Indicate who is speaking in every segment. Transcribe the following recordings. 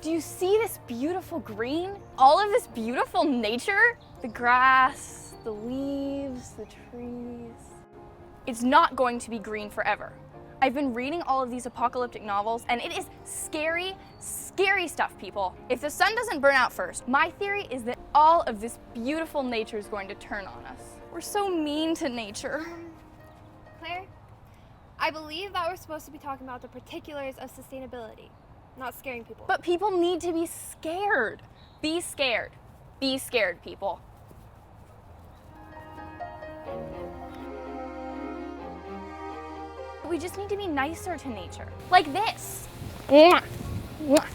Speaker 1: Do you see this beautiful green? All of this beautiful nature? The grass, the leaves, the trees. It's not going to be green forever. I've been reading all of these apocalyptic novels, and it is scary, scary stuff, people. If the sun doesn't burn out first, my theory is that all of this beautiful nature is going to turn on us. We're so mean to nature.
Speaker 2: Claire, I believe that we're supposed to be talking about the particulars of sustainability, not scaring people.
Speaker 1: But people need to be scared. Be scared. Be scared, people. We just need to be nicer to nature. Like this. Mwah. Mwah.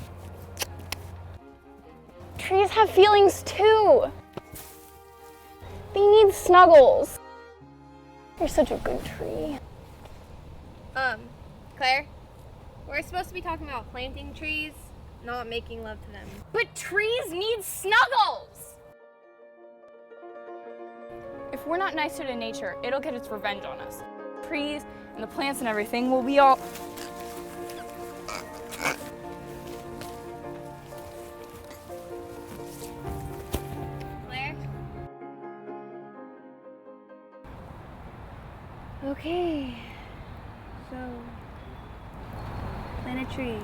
Speaker 1: Trees have feelings too. They need snuggles. You're such a good tree.
Speaker 2: Claire, we're supposed to be talking about planting trees, not making love to them.
Speaker 1: But trees need snuggles! If we're not nicer to nature, it'll get its revenge on us. Trees and the plants and everything will be all...
Speaker 2: Claire? Okay, so plant a tree.